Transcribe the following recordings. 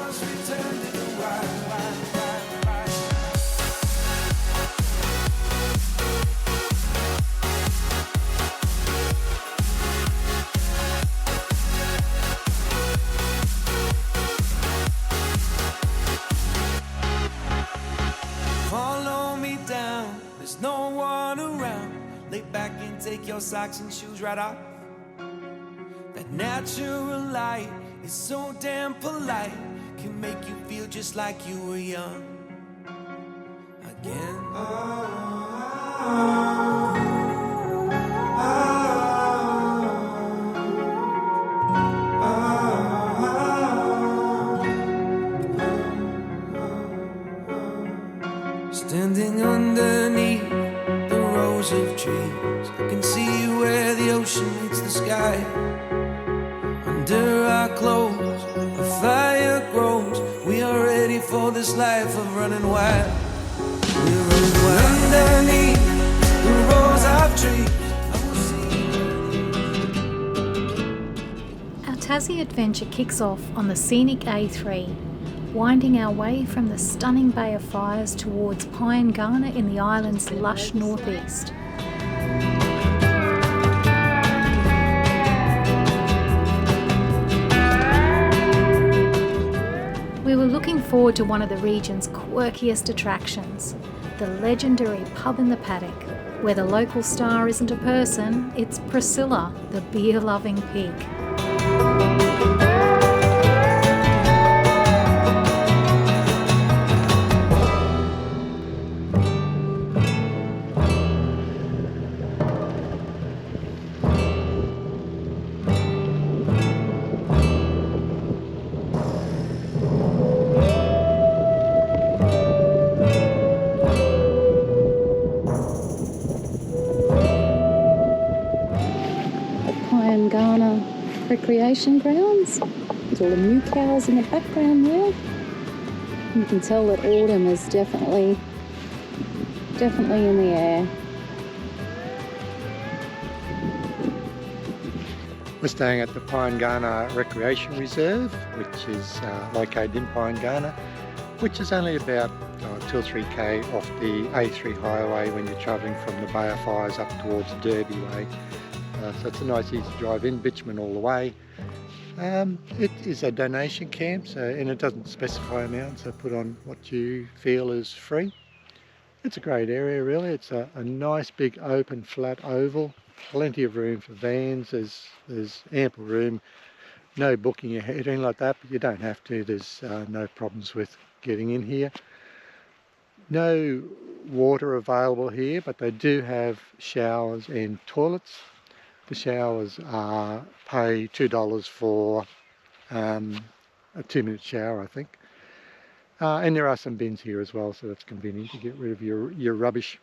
must return to the wild, wild, wild, wild. Follow me down, there's no one around. Lay back and take your socks and shoes right off. That natural light is so damn polite, can make you feel just like you were young again. Standing underneath the rows of trees, I can see where the ocean meets the sky. Under our clothes, a fire grows. We are ready for this life of running wild. We're running wild underneath the rows of trees. Our Tassie adventure kicks off on the scenic A3, winding our way from the stunning Bay of Fires towards Pyengana in the island's lush northeast. We were looking forward to one of the region's quirkiest attractions, the legendary pub in the Paddock, where the local star isn't a person, it's Priscilla, the beer-loving pig. Pyengana recreation grounds. There's all the moo cows in the background there. You can tell that autumn is definitely in the air. We're staying at the Pyengana Recreation Reserve, which is located in Pyengana, which is only about 2 or 3k off the A3 highway when you're travelling from the Bay of Fires up towards Derby Way. So it's a nice easy drive in, bitumen all the way. It is a donation camp, and it doesn't specify amounts, so put on what you feel is free. It's a great area really. It's a nice big open flat oval, plenty of room for vans. There's ample room, no booking ahead or anything like that, but you don't have to. There's no problems with getting in here. No water available here, but they do have showers and toilets. The showers are pay $2 for a 2-minute shower, I think. And there are some bins here as well, so that's convenient to get rid of your rubbish.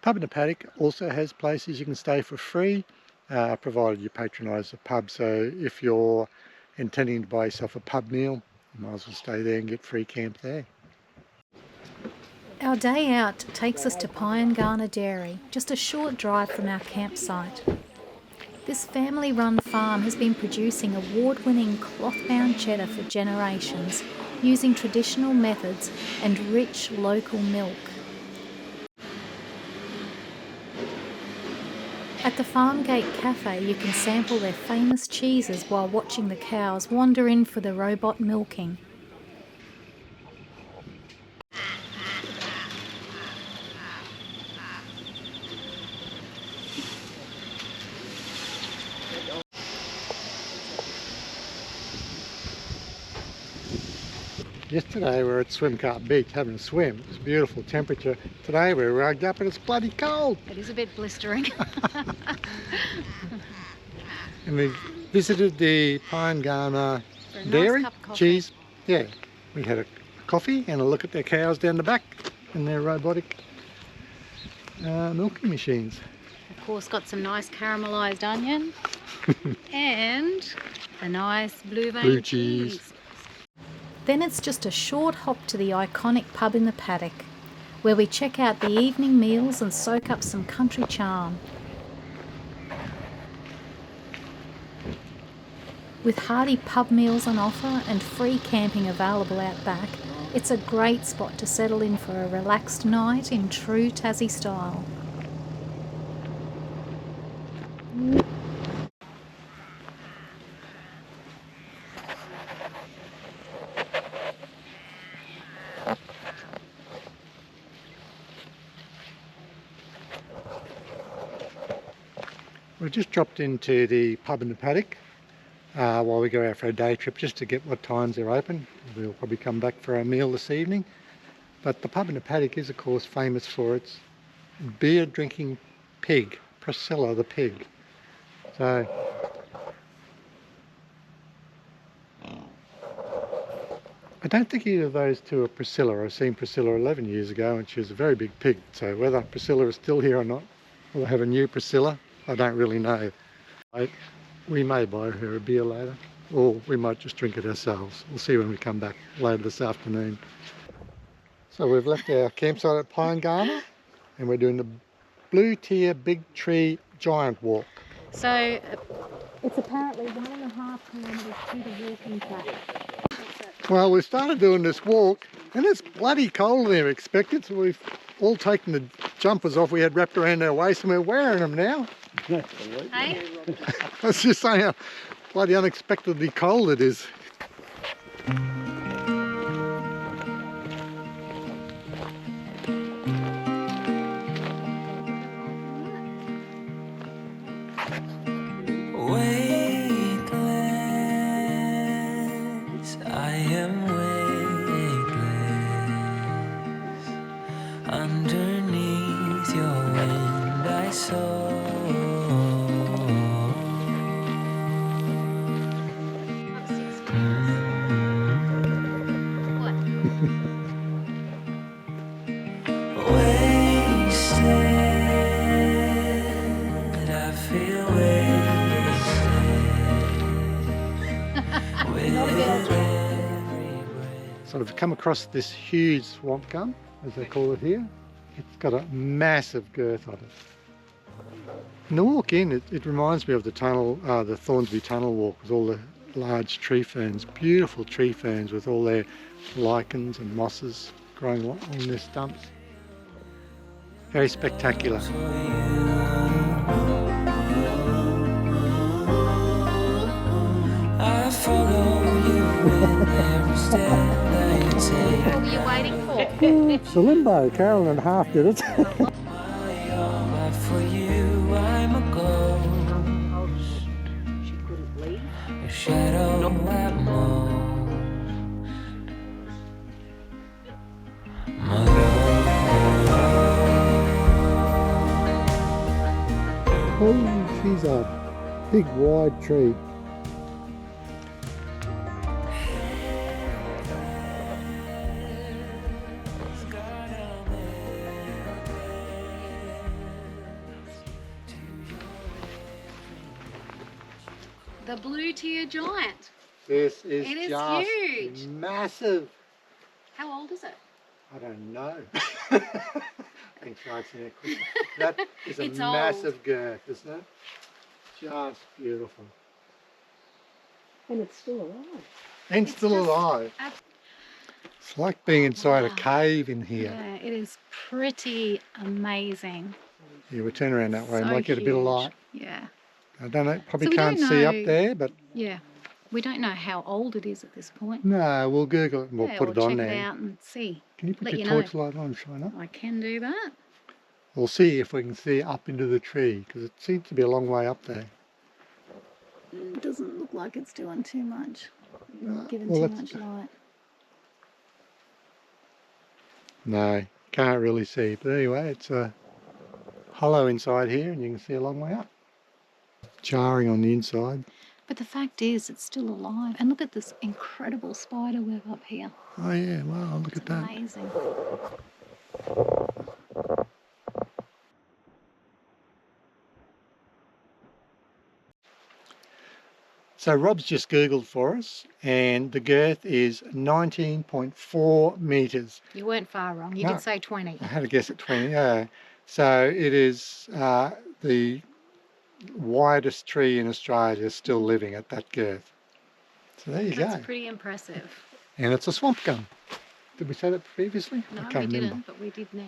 Pub in the Paddock also has places you can stay for free, provided you patronise the pub. So if you're intending to buy yourself a pub meal, you might as well stay there and get free camp there. Our day out takes us to Pyengana Dairy, just a short drive from our campsite. This family-run farm has been producing award-winning cloth-bound cheddar for generations, using traditional methods and rich local milk. At the Farmgate Cafe, you can sample their famous cheeses while watching the cows wander in for the robot milking. Yesterday we were at Swimcart Beach having a swim. It was a beautiful temperature. Today we're rugged up and it's bloody cold. It is a bit blistering. And we visited the Pyengana Dairy, cheese. Yeah, we had a coffee and a look at their cows down the back and their robotic milking machines. Of course, got some nice caramelised onion and a nice blue cheese. Then it's just a short hop to the iconic pub in the Paddock, where we check out the evening meals and soak up some country charm. With hearty pub meals on offer and free camping available out back, it's a great spot to settle in for a relaxed night in true Tassie style. We've just dropped into the pub in the Paddock while we go out for a day trip, just to get what times they're open. We'll probably come back for our meal this evening. But the pub in the Paddock is of course famous for its beer drinking pig, Priscilla the pig. So I don't think either of those two are Priscilla. I've seen Priscilla 11 years ago and she was a very big pig. So whether Priscilla is still here or not, we'll have a new Priscilla, I don't really know. We may buy her a beer later, or we might just drink it ourselves. We'll see when we come back later this afternoon. So we've left our campsite at Pyengana and we're doing the Blue Tier Big Tree Giant Walk. So it's apparently 1.5 kilometres to the walking track. Well, we started doing this walk and it's bloody cold than we expected, so we've all taken the jumpers off we had wrapped around our waist and we're wearing them now. Hey? I was just saying how bloody unexpectedly cold it is. Weightless, I am weightless. Underneath your wind I soar. So we've come across this huge swamp gum, as they call it here. It's got a massive girth on it. And the walk in, it reminds me of the tunnel, the Thornsby Tunnel walk, with all the large tree ferns, beautiful tree ferns with all their lichens and mosses growing on their stumps. Very spectacular. I follow you in every step that you take. What were you waiting for? It's a limbo. Carolyn and half did it. For you, I'm a ghost. She couldn't leave. A shadow at most. My Oh, she's a big wide tree. The Blue Tier Giant. This is It is just huge. massive. How old is it? I don't know. Thanks for answering that question. That is a It's old. massive girth, isn't it? Just beautiful. And it's still alive. And It's still just alive. It's like being inside a Wow. cave in here. Yeah, it is pretty amazing. Yeah, we'll turn around that way. So Might get a bit of huge. light. Yeah. I don't know, probably So we can't don't see up know- there, but Yeah. We don't know how old it is at this point. no, we'll Google it and we'll Yeah, put we'll it on check there. it out and see. Can you put let your you know. torchlight on, shine up? I can do that. We'll see if we can see up into the tree, because it seems to be a long way up there. It doesn't look like it's doing too much. Giving well, too that's- much light. No, can't really see. But anyway, it's a hollow inside here and you can see a long way up. Jarring on the inside. But the fact is, it's still alive. And look at this incredible spider web up here. Oh yeah, wow, look It's at that. amazing. So Rob's just Googled for us and the girth is 19.4 metres. You weren't far wrong. You No. did say 20. I had to guess at 20, yeah. So it is the widest tree in Australia still living at that girth. So there you go. That's pretty impressive. And it's a swamp gum. Did we say that previously? No, I we can't didn't, remember. but we did now.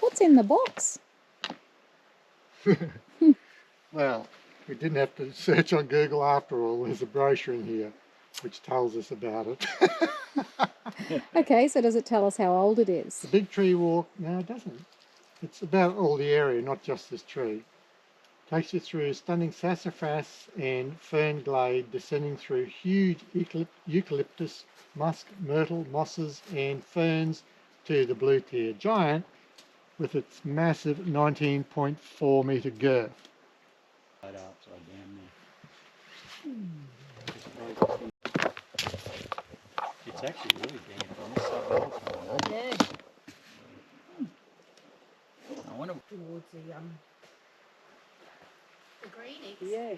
What's in the box? Well, we didn't have to search on Google after all. There's a brochure in here which tells us about it. Okay, so does it tell us how old it is? The big tree walk, no it doesn't. It's about all the area, not just this tree. Takes you through stunning sassafras and fern glade, descending through huge eucalyptus, musk, myrtle, mosses and ferns to the blue-tier giant with its massive 19.4 metre girth. Right upside down there. It's actually really damp on this side of the pond. Yeah. I wonder. Towards The greenies. yeah.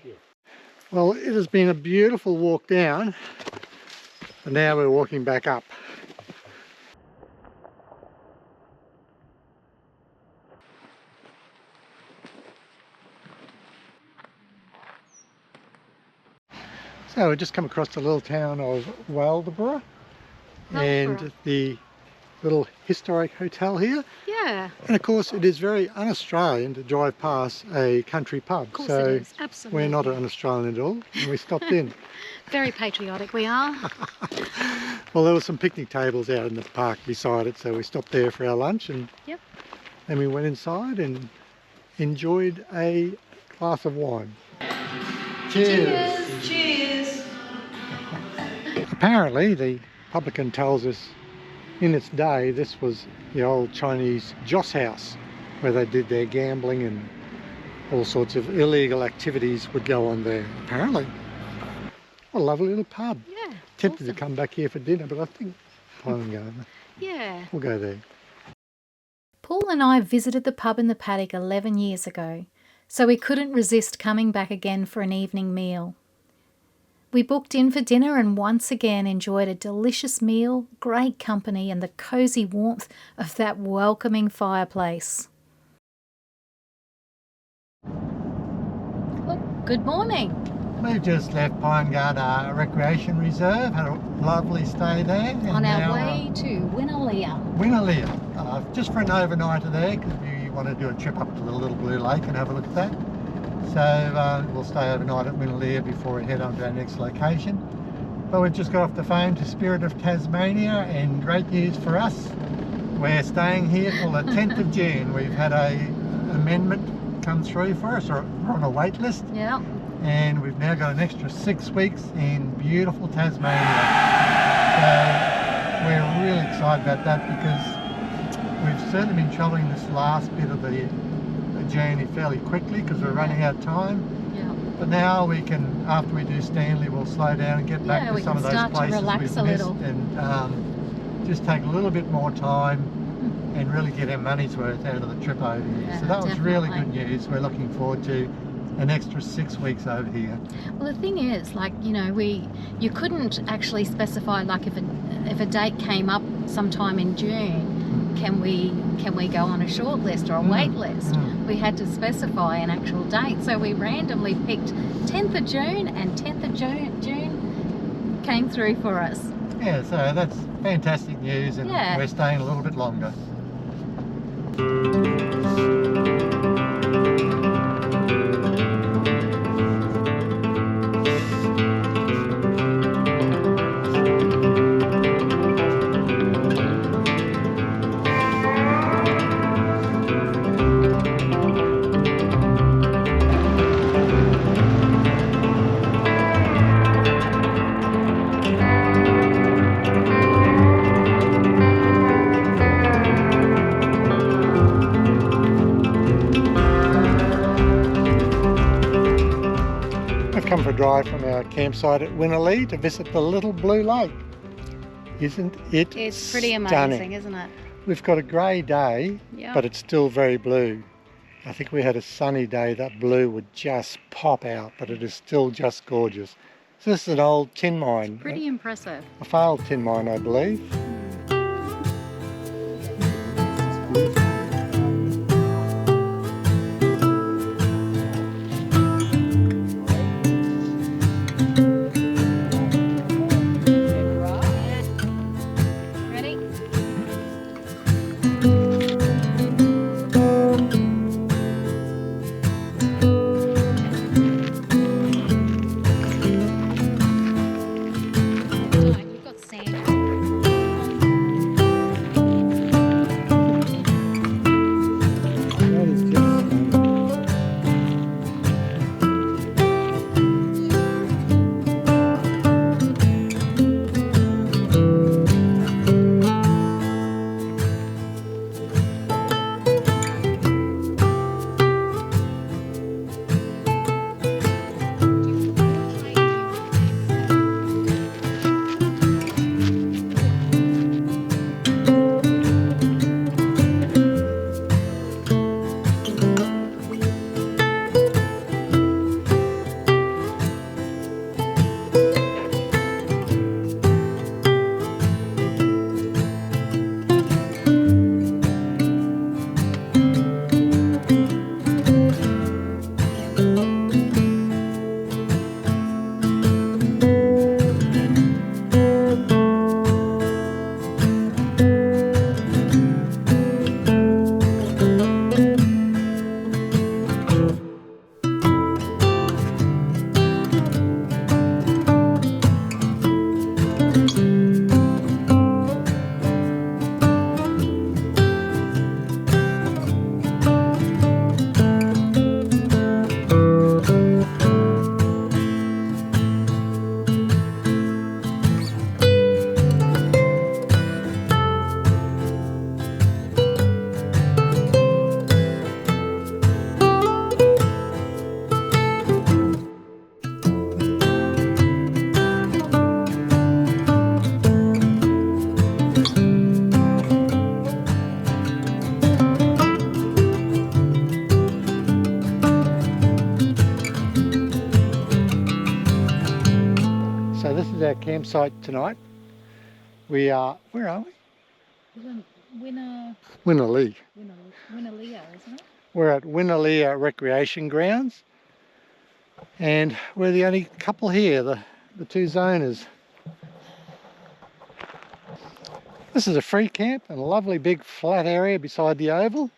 Well, it has been a beautiful walk down, and now we're walking back up. So we just come across the little town of Waldoboro and the little historic hotel here. Yeah, And of course it is very un-Australian to drive past a country pub. of course So it is. Absolutely. we're not un-Australian at all, and we stopped in. Very patriotic we are. Well, there were some picnic tables out in the park beside it, so we stopped there for our lunch, and Yep. then we went inside enjoyed a glass of wine. Cheers! Cheers. Apparently, the publican tells us in its day this was the old Chinese joss house where they did their gambling and all sorts of illegal activities would go on there, apparently. What a lovely little pub. Yeah. Tempted awesome. to come back here for dinner, but I think Pyengana. Yeah. We'll go there. Paul and I visited the pub in the Paddock 11 years ago, so we couldn't resist coming back again for an evening meal. We booked in for dinner and once again enjoyed a delicious meal, great company and the cosy warmth of that welcoming fireplace. Oh, good morning. We've just left Pyengana Recreation Reserve, had a lovely stay there. And On our now, way to Winnaleah. Winnaleah, just for an overnighter there because we want to do a trip up to the Little Blue Lake and have a look at that. So we'll stay overnight at Winnaleah before we head on to our next location. But we've just got off the phone to Spirit of Tasmania, and great news for us. We're staying here till the 10th of June. We've had a amendment come through for us, or we're on a wait list. Yeah. And we've now got an extra 6 weeks in beautiful Tasmania. So we're really excited about that because we've certainly been travelling this last bit of the journey fairly quickly because we're running out of time. Yeah. But now we can, after we do Stanley, we'll slow down and get back Yeah, to we some of can those start to places relax we've a missed little. and just take a little bit more time and really get our money's worth out of the trip over here. Yeah, So that was really good definitely. news. We're looking forward to an extra 6 weeks over here. Well, the thing is, like, you know, you couldn't actually specify, like, if a date came up sometime in June, can we go on a short list or a wait list? We had to specify an actual date, so we randomly picked 10th of June, and 10th of June came through for us. Yeah, so that's fantastic news, and Yeah. we're staying a little bit longer. We've come for a drive from our campsite at Winnaleah to visit the Little Blue Lake. Isn't it It's pretty stunning? amazing, isn't it? We've got a grey day, Yeah. but it's still very blue. I think we had a sunny day, that blue would just pop out, but it is still just gorgeous. So this is an old tin mine, Pretty impressive. a failed tin mine, I believe. campsite tonight. We are, where are we? Winnerlee. Winnerlea, isn't it? We're at Winnerlee Recreation Grounds, and we're the only couple here, the two zoners. This is a free camp and a lovely big flat area beside the oval.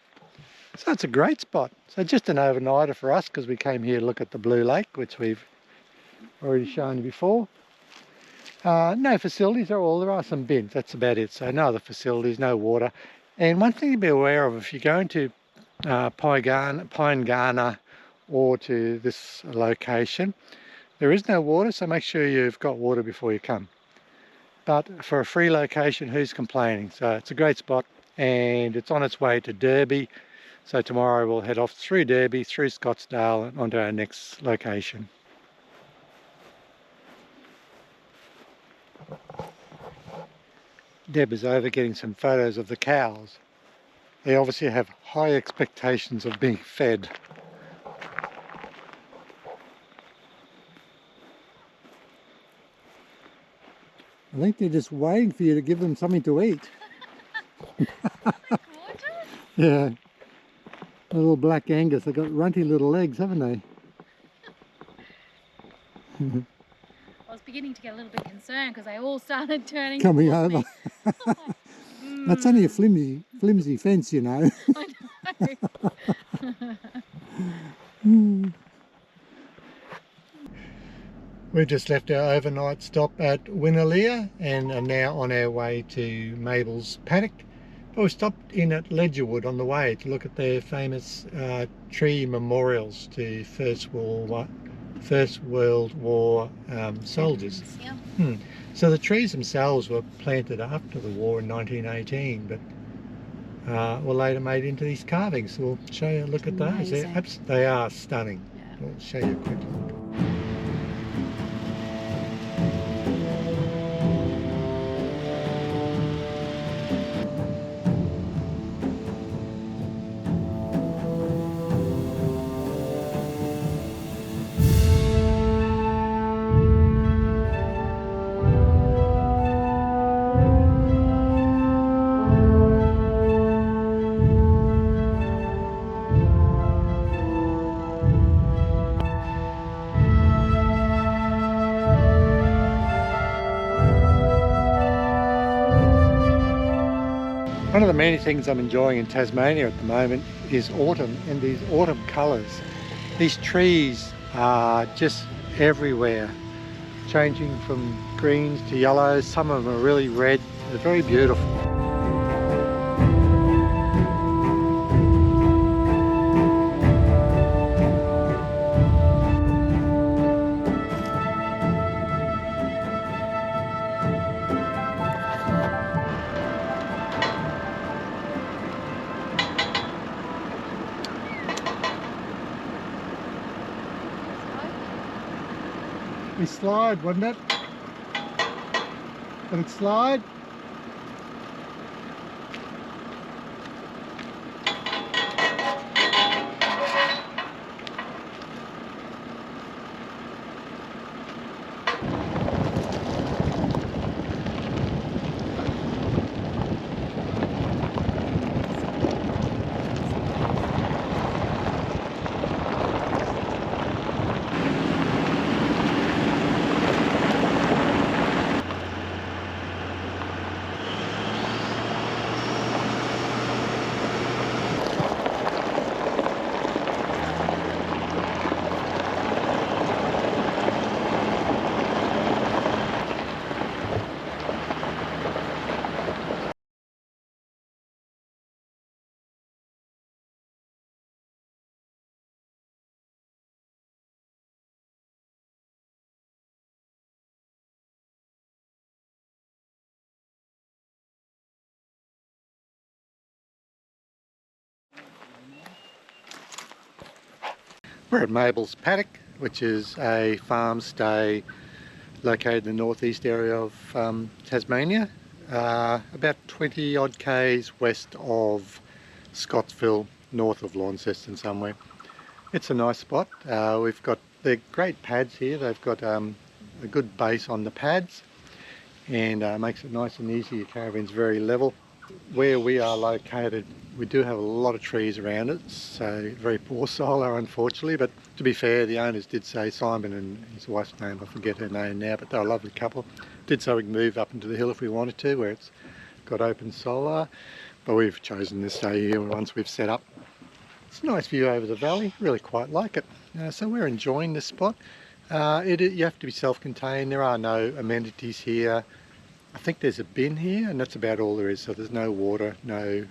So it's a great spot. So just an overnighter for us because we came here to look at the Blue Lake, which we've already shown you before. No facilities at all. There are some bins. That's about it. So no other facilities, no water. And one thing to be aware of, if you're going to Pyengana or to this location, there is no water, so make sure you've got water before you come. But for a free location, who's complaining? So it's a great spot, and it's on its way to Derby. So tomorrow we'll head off through Derby, through Scottsdale, and onto our next location. Deb is over getting some photos of the cows. They obviously have high expectations of being fed. I think they're just waiting for you to give them something to eat. Yeah. A little black Angus. They've got runty little legs, haven't they? I was beginning to get a little bit concerned because they all started turning Coming towards over. me. That's only a flimsy fence, you know. I know. We've just left our overnight stop at Winnerlee and are now on our way to Mabel's Paddock. But we stopped in at Legerwood on the way to look at their famous tree memorials to First World War soldiers. Yeah. So the trees themselves were planted after the war in 1918, but were later made into these carvings. So we'll show you a look at those. They are stunning. Yeah. We'll show you a quick look. One of the many things I'm enjoying in Tasmania at the moment is autumn and these autumn colours. These trees are just everywhere, changing from greens to yellows. Some of them are really red. They're very beautiful. We slide, wouldn't it? Would it slide? We're at Mabel's Paddock, which is a farm stay located in the northeast area of Tasmania, about 20 odd k's west of Scottsville, north of Launceston somewhere. It's a nice spot. They're great pads here. They've got a good base on the pads, and makes it nice and easy. Your caravan's very level. Where we are located, we do have a lot of trees around it, so very poor solar unfortunately, but to be fair, the owners did say, Simon and his wife's name, I forget her name now, but they're a lovely couple, did say we can move up into the hill if we wanted to, where it's got open solar, but we've chosen to stay here once we've set up. It's a nice view over the valley, really quite like it. So we're enjoying this spot. You have to be self-contained, there are no amenities here. I think there's a bin here and that's about all there is, so there's no water, no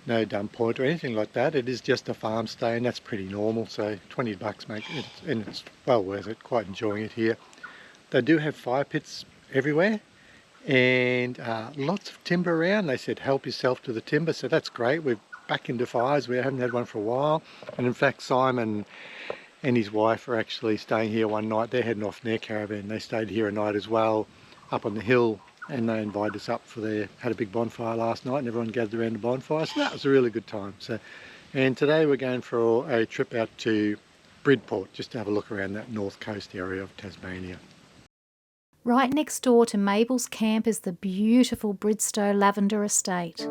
dump point or anything like that. It is just a farm stay and that's pretty normal, so $20 make it, and it's well worth it, quite enjoying it here. They do have fire pits everywhere and lots of timber around. They said help yourself to the timber, so that's great. We're back into fires, we haven't had one for a while, and in fact Simon and his wife are actually staying here one night. They're heading off in their caravan. They stayed here a night as well, up on the hill, and they invited us up for had a big bonfire last night and everyone gathered around the bonfire, so that was a really good time. And today we're going for a trip out to Bridport, just to have a look around that north coast area of Tasmania. Right next door to Mabel's camp is the beautiful Bridestowe Lavender estate.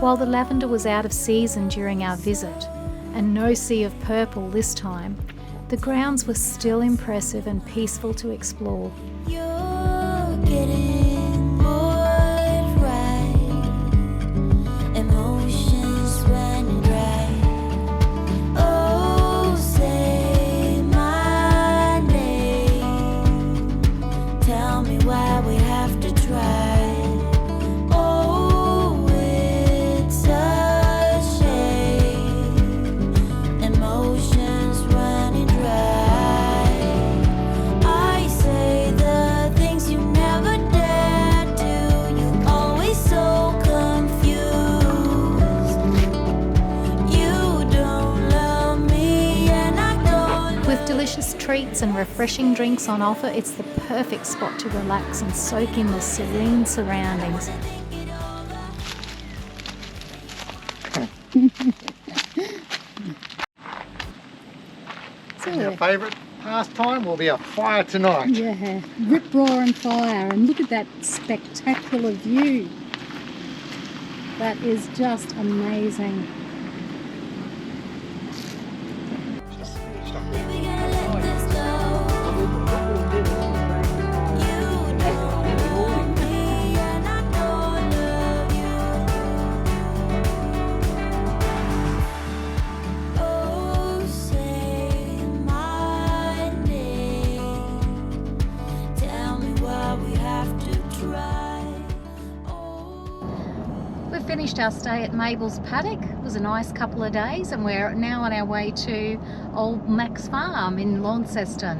While the lavender was out of season during our visit, and no sea of purple this time, the grounds were still impressive and peaceful to explore. You're getting bored, right? Emotions running dry. Oh, say my name. Tell me why we have to try. Delicious treats and refreshing drinks on offer, it's the perfect spot to relax and soak in the serene surroundings. Our favourite pastime will be a fire tonight. Yeah, rip-roaring fire, and look at that spectacular view. That is just amazing. Finished our stay at Mabel's Paddock. It was a nice couple of days and we're now on our way to Old Mac's farm in Launceston.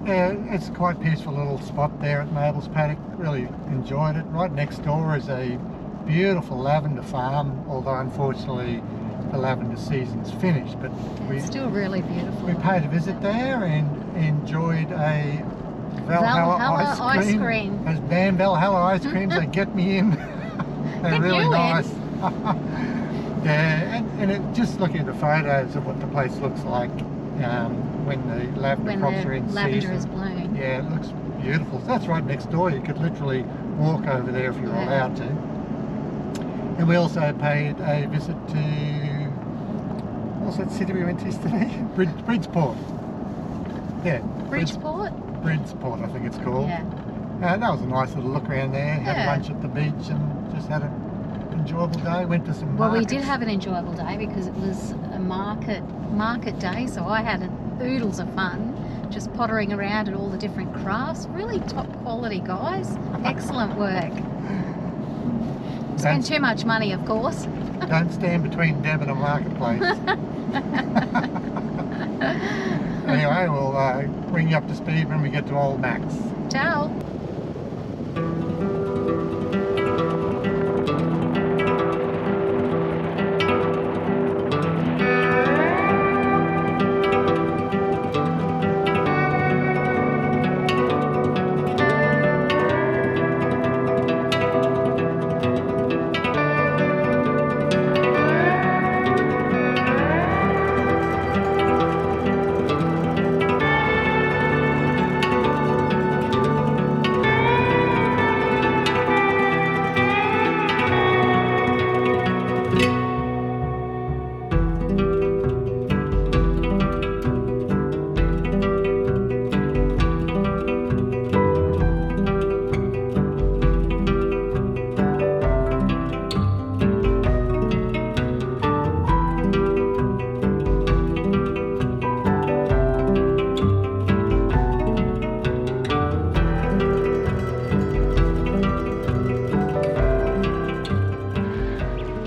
Yeah, it's a quite peaceful little spot there at Mabel's Paddock. Really enjoyed it. Right next door is a beautiful lavender farm, although unfortunately the lavender season's finished, but it's still really beautiful. We paid a visit there and enjoyed a Valhalla ice cream. Those damn Valhalla ice creams, they get me in. They're really nice. Yeah, and it, just looking at the photos of what the place looks like when the lavender crops are in season. Lavender is blown. Yeah, it looks beautiful. So that's right next door. You could literally walk over there if you were allowed to. And we also paid a visit to, what's that city we went to yesterday? Bridgeport. Yeah. Bridgeport? Bridgeport, I think it's called. Yeah. That was a nice little look around there. Had lunch at the beach and just had an enjoyable day. Went to some markets. Well, we did have an enjoyable day because it was a market day, so I had oodles of fun just pottering around at all the different crafts. Really top quality, guys. Excellent work. Spend too much money, of course. Don't stand between Deb and a marketplace. Anyway, we'll bring you up to speed when we get to Old Mac's. Ciao.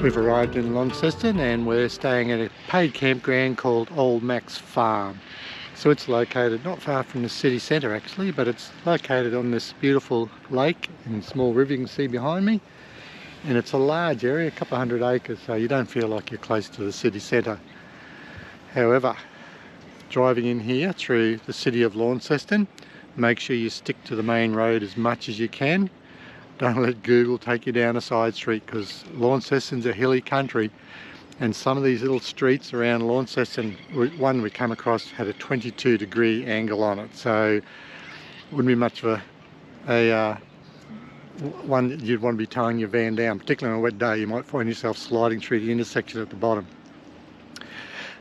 We've arrived in Launceston and we're staying at a paid campground called Old Mac's Farm. So it's located not far from the city centre actually, but it's located on this beautiful lake and small river you can see behind me. And it's a large area, a couple of 100 acres, so you don't feel like you're close to the city centre. However, driving in here through the city of Launceston, make sure you stick to the main road as much as you can. Don't let Google take you down a side street, because Launceston's a hilly country, and some of these little streets around Launceston, one we come across had a 22-degree angle on it, so wouldn't be much of a one that you'd want to be towing your van down. Particularly on a wet day, you might find yourself sliding through the intersection at the bottom.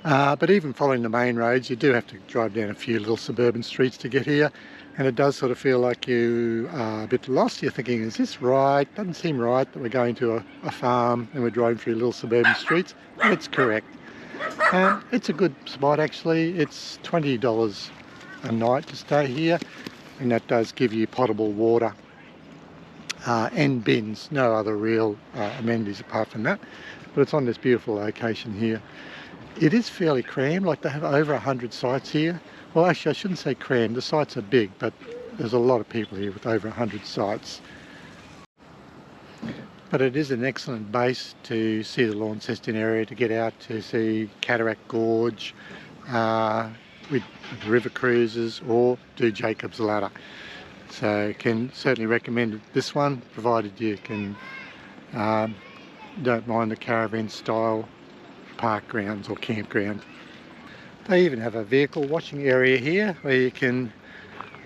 But even following the main roads, you do have to drive down a few little suburban streets to get here, and it does sort of feel like you are a bit lost. You're thinking, is this right? Doesn't seem right that we're going to a farm and we're driving through little suburban streets, but it's correct. It's a good spot actually. It's $20 a night to stay here, and that does give you potable water and bins. No other real amenities apart from that, but it's on this beautiful location here. It is fairly crammed, like they have over 100 sites here. Well, actually I shouldn't say crammed, the sites are big, but there's a lot of people here with over 100 sites. But it is an excellent base to see the Launceston area, to get out to see Cataract Gorge with river cruises, or do Jacob's Ladder. So can certainly recommend this one, provided you can don't mind the caravan style park grounds or campground. They even have a vehicle washing area here where you can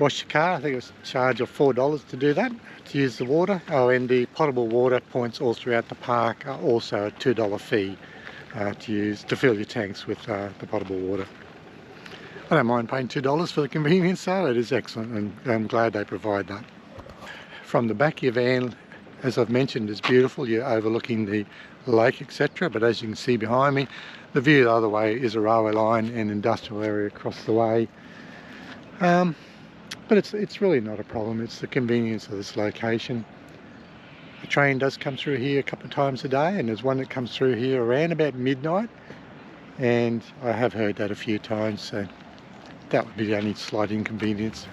wash your car. I think it's a charge of $4 to do that, to use the water. Oh, and the potable water points all throughout the park are also a $2 fee to fill your tanks with the potable water. I don't mind paying $2 for the convenience though. It is excellent, and I'm glad they provide that. From the back of your van, as I've mentioned, is beautiful. You're overlooking the lake, etc. But as you can see behind me, the view the other way is a railway line and industrial area across the way. But it's really not a problem. It's the convenience of this location. A train does come through here a couple of times a day, and there's one that comes through here around about midnight, and I have heard that a few times, so that would be the only slight inconvenience.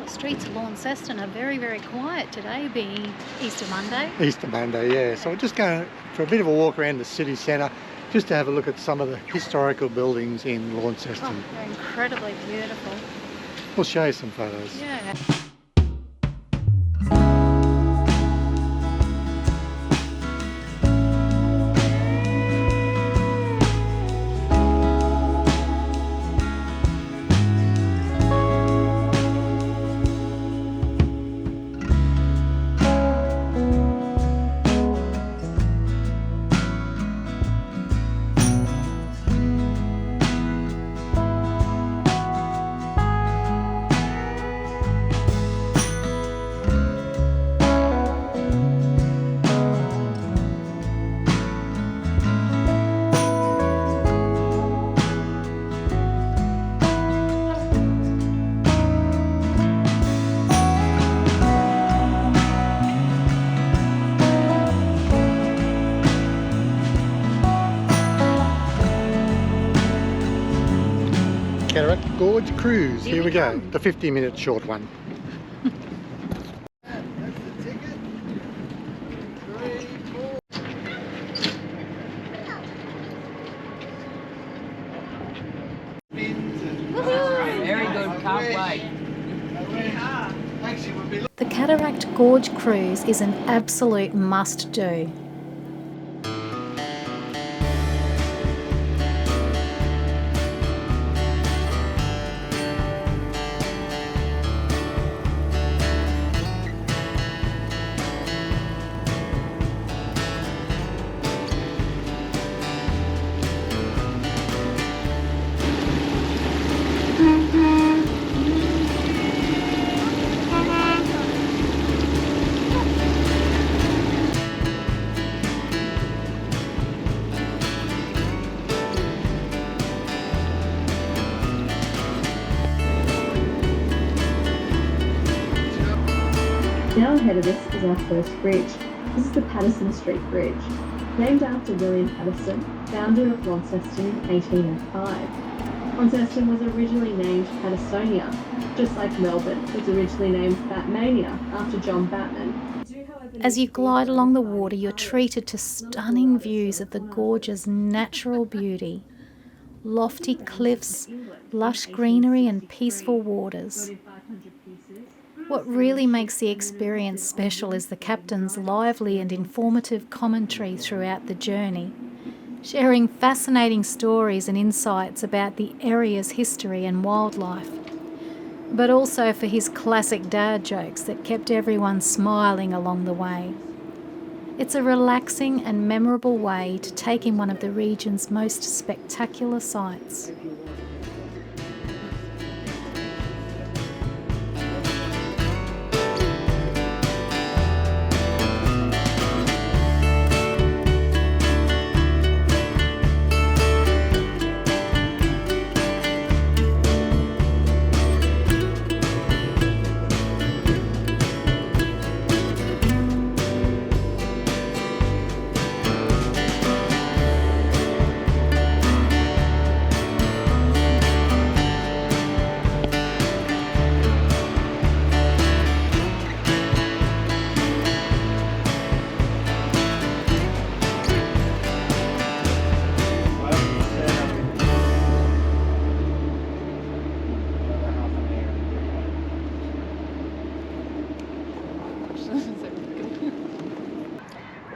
Streets of Launceston are very, very quiet today, being Easter Monday. Easter Monday, yeah. So we're just going for a bit of a walk around the city centre, just to have a look at some of the historical buildings in Launceston. Oh, they're incredibly beautiful. We'll show you some photos. Yeah. Cataract Gorge cruise. Here we go. The 50-minute short one. Very good, can't wait. The Cataract Gorge cruise is an absolute must-do. Now ahead of us is our first bridge. This is the Patterson Street Bridge, named after William Patterson, founder of Launceston in 1805. Launceston was originally named Pattersonia, just like Melbourne was originally named Batmania after John Batman. As you glide along the water, you're treated to stunning views of the gorge's natural beauty. Lofty cliffs, lush greenery and peaceful waters. What really makes the experience special is the captain's lively and informative commentary throughout the journey, sharing fascinating stories and insights about the area's history and wildlife, but also for his classic dad jokes that kept everyone smiling along the way. It's a relaxing and memorable way to take in one of the region's most spectacular sights.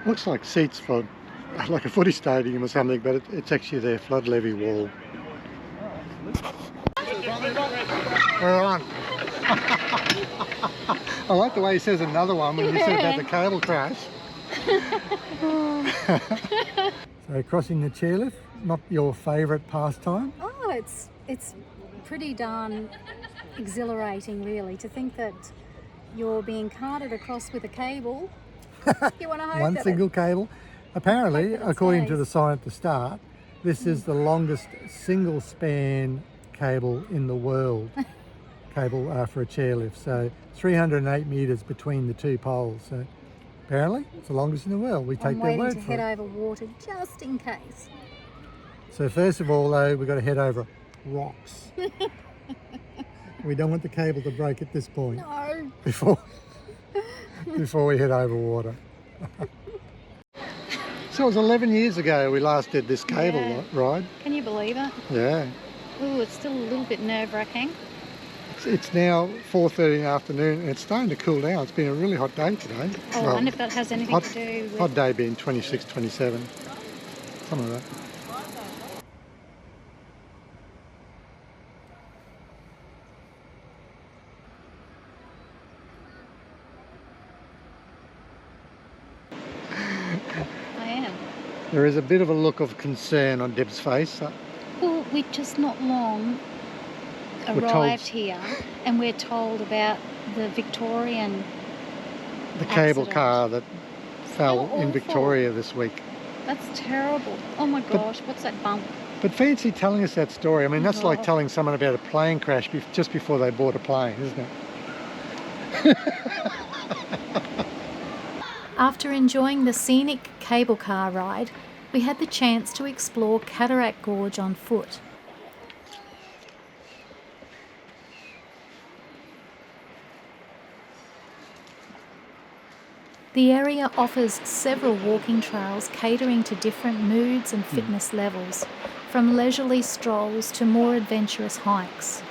Looks like seats for like a footy stadium or something, but it's actually their flood levy wall. We're on. I like the way he says another one when you said about the cable crash. So crossing the chairlift, not your favourite pastime? Oh, it's pretty darn exhilarating, really, to think that you're being carted across with a cable. You want to hope One that single cable. Apparently, hope that it according to stays. the sign at the start, this is the longest single span cable in the world. Cable for a chairlift. So 308 metres between the two poles. So apparently, it's the longest in the world. We take I'm their waiting word to for head it. over water just in case. So first of all, though, we've got to head over rocks. We don't want the cable to break at this point. No. Before we head over water. So it was 11 years ago we last did this cable Yeah. ride. Can you believe it? Yeah. Ooh, it's still a little bit nerve-wracking. It's now 4:30 in the afternoon and it's starting to cool down. It's been a really hot day today. Oh, Well, I wonder if that has anything to do with... hot day being 26, 27, something like that. I am. There is a bit of a look of concern on Deb's face. Well, we just not long We're arrived told- here and we're told about the Victorian... The cable Accident. car that fell How in awful. Victoria this week. That's terrible. Oh my gosh, what's that bump? But fancy telling us that story. I mean, that's like Oh. telling someone about a plane crash just before they board a plane, isn't it? After enjoying the scenic cable car ride, we had the chance to explore Cataract Gorge on foot. The area offers several walking trails catering to different moods and fitness levels, from leisurely strolls to more adventurous hikes.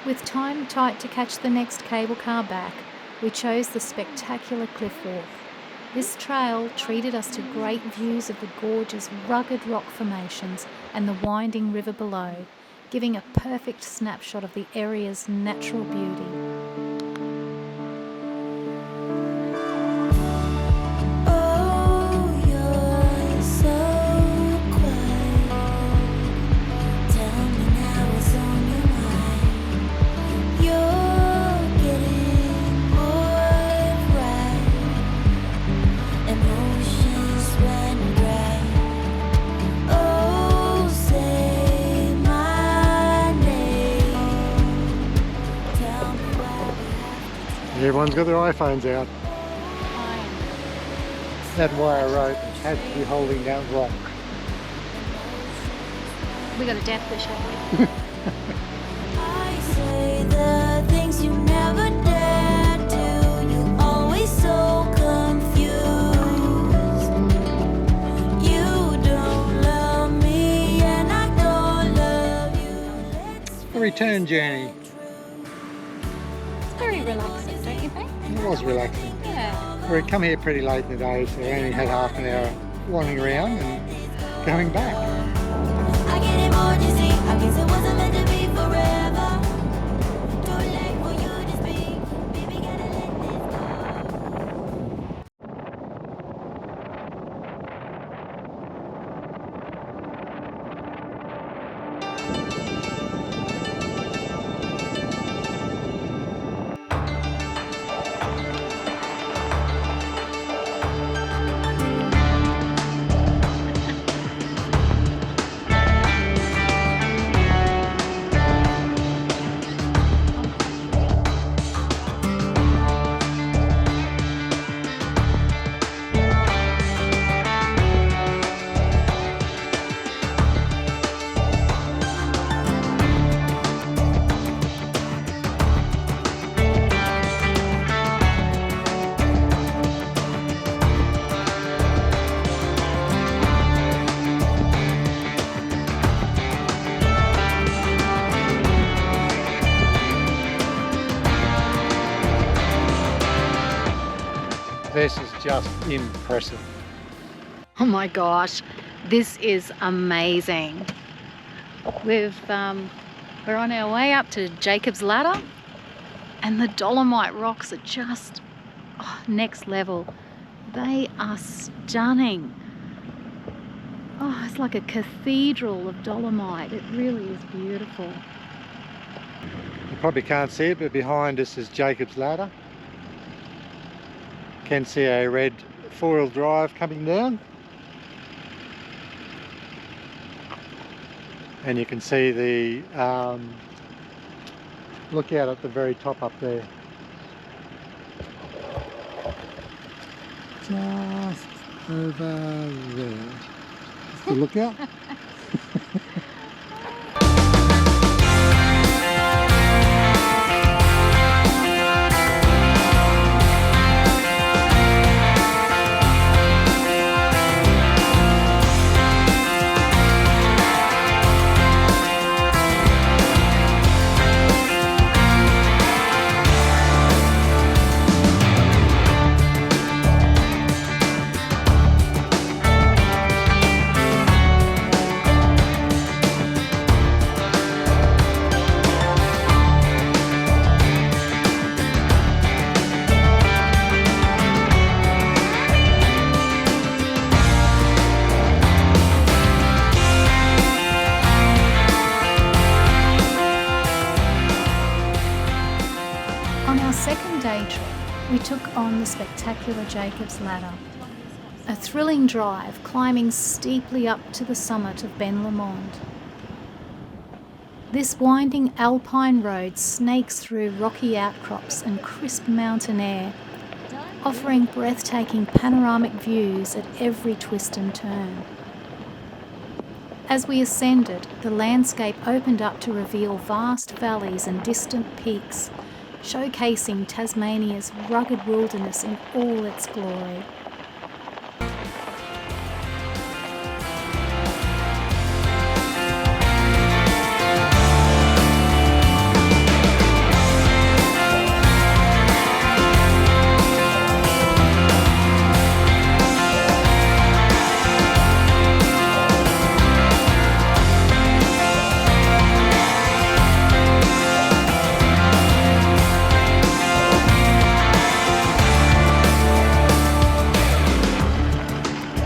With time tight to catch the next cable car back, we chose the spectacular cliff walk. This trail treated us to great views of the gorge's rugged rock formations and the winding river below, giving a perfect snapshot of the area's natural beauty. Oh, you're so quiet. Tell me now what's on your mind. You're getting more right. Emotions run dry. Oh, say my name. Tell me why we have to. Everyone's got their iPhones out. That wire rope has to be holding that rock. We got a death wish, haven't we? I say the things you never dared to. You always so confused. You don't love me and I don't love you. A return journey. It's very relaxing, don't you think? It was relaxing. Yeah. We'd come here pretty late in the day, so we only had half an hour wandering around and going back. I get emergency. I guess it wasn't meant to be forever. Too late for you to speak. Baby, gotta let this go. This is just impressive. Oh my gosh, this is amazing. We're on our way up to Jacob's Ladder, and the Dolomite rocks are just next level. They are stunning. Oh, it's like a cathedral of Dolomite. It really is beautiful. You probably can't see it, but behind us is Jacob's Ladder. You can see a red four-wheel drive coming down. And you can see the lookout at the very top up there. Just over there. That's the lookout. On our second day trip, we took on the spectacular Jacob's Ladder, a thrilling drive climbing steeply up to the summit of Ben Lomond. This winding alpine road snakes through rocky outcrops and crisp mountain air, offering breathtaking panoramic views at every twist and turn. As we ascended, the landscape opened up to reveal vast valleys and distant peaks, showcasing Tasmania's rugged wilderness in all its glory.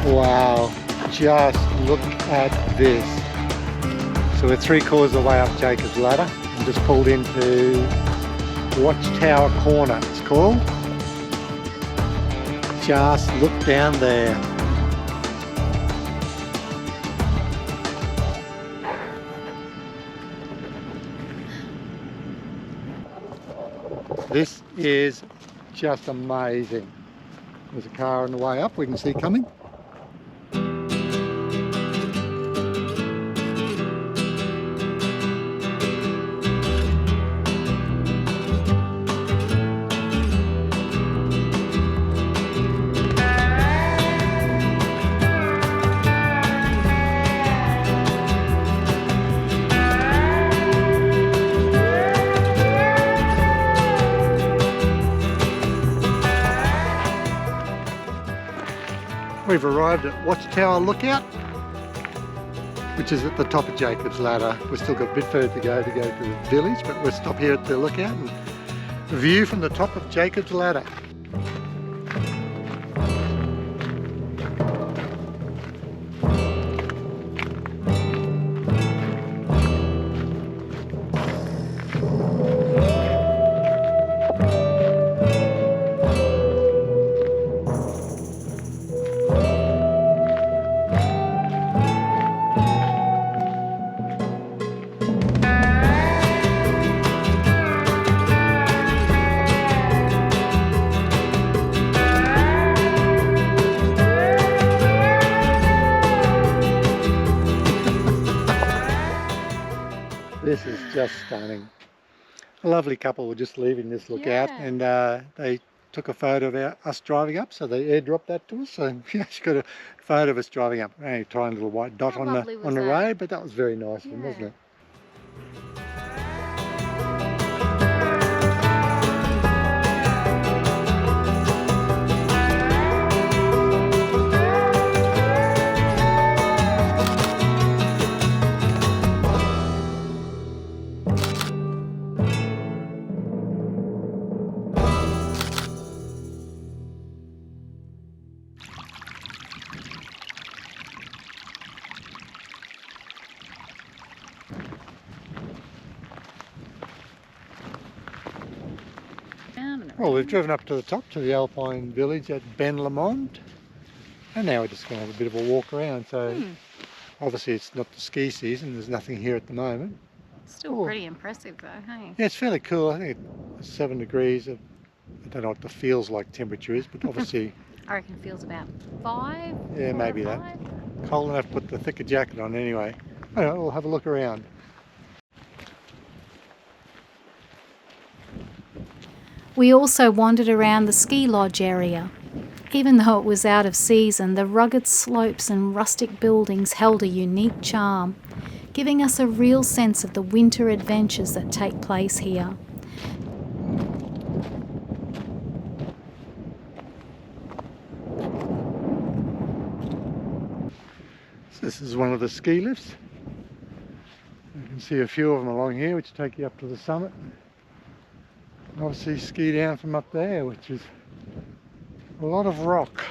Wow, just look at this. So we're 3/4 of the way up Jacob's Ladder and just pulled into Watchtower Corner, it's called. Just look down there. This is just amazing. There's a car on the way up we can see coming. We've arrived at Watchtower Lookout, which is at the top of Jacob's Ladder. We've still got a bit further to go to the village, but we'll stop here at the lookout and view from the top of Jacob's Ladder. This is just stunning. A lovely couple were just leaving this lookout, and they took a photo of us driving up, so they airdropped that to us. So we actually got a photo of us driving up. Only a tiny little white dot on the road, but that was very nice of them, wasn't it? Well, we've driven up to the top to the Alpine village at Ben Lomond, and now we're just going to have a bit of a walk around. So obviously it's not the ski season, there's nothing here at the moment. Still pretty impressive though, hey? Yeah, it's fairly cool. I think it's 7 degrees. I don't know what the feels like temperature is, but obviously... I reckon it feels about 5. Yeah, maybe that. Cold enough to put the thicker jacket on anyway. Anyway, we'll have a look around. We also wandered around the ski lodge area. Even though it was out of season, the rugged slopes and rustic buildings held a unique charm, giving us a real sense of the winter adventures that take place here. This is one of the ski lifts. You can see a few of them along here which take you up to the summit. And obviously ski down from up there, which is a lot of rock.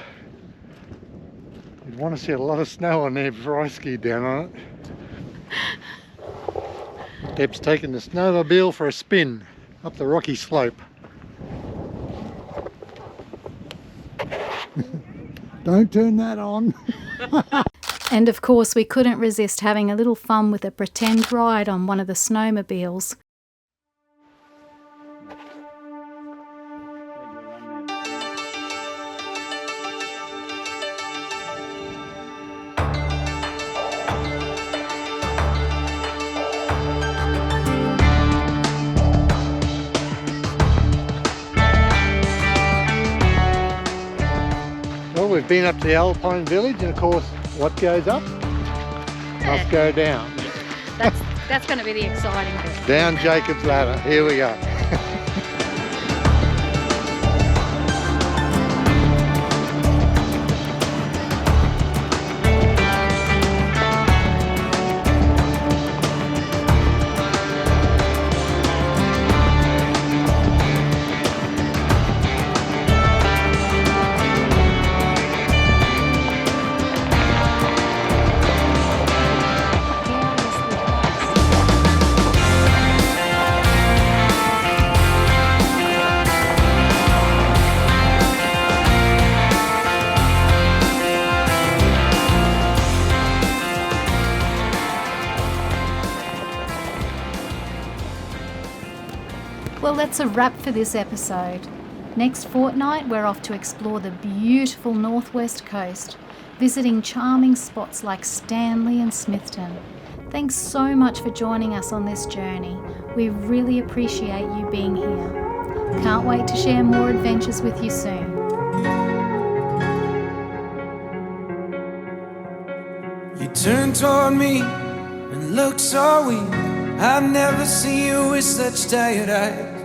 You'd want to see a lot of snow on there before I skied down on it. Deb's taking the snowmobile for a spin up the rocky slope. Don't turn that on. And of course we couldn't resist having a little fun with a pretend ride on one of the snowmobiles. been up to the Alpine Village, and of course, what goes up must go down. That's going to be the exciting bit. Down Jacob's Ladder. Here we go. Well, that's a wrap for this episode. Next fortnight, we're off to explore the beautiful northwest coast, visiting charming spots like Stanley and Smithton. Thanks so much for joining us on this journey. We really appreciate you being here. Can't wait to share more adventures with you soon. You turned toward me and looked so weak. I've never seen you with such tired eyes.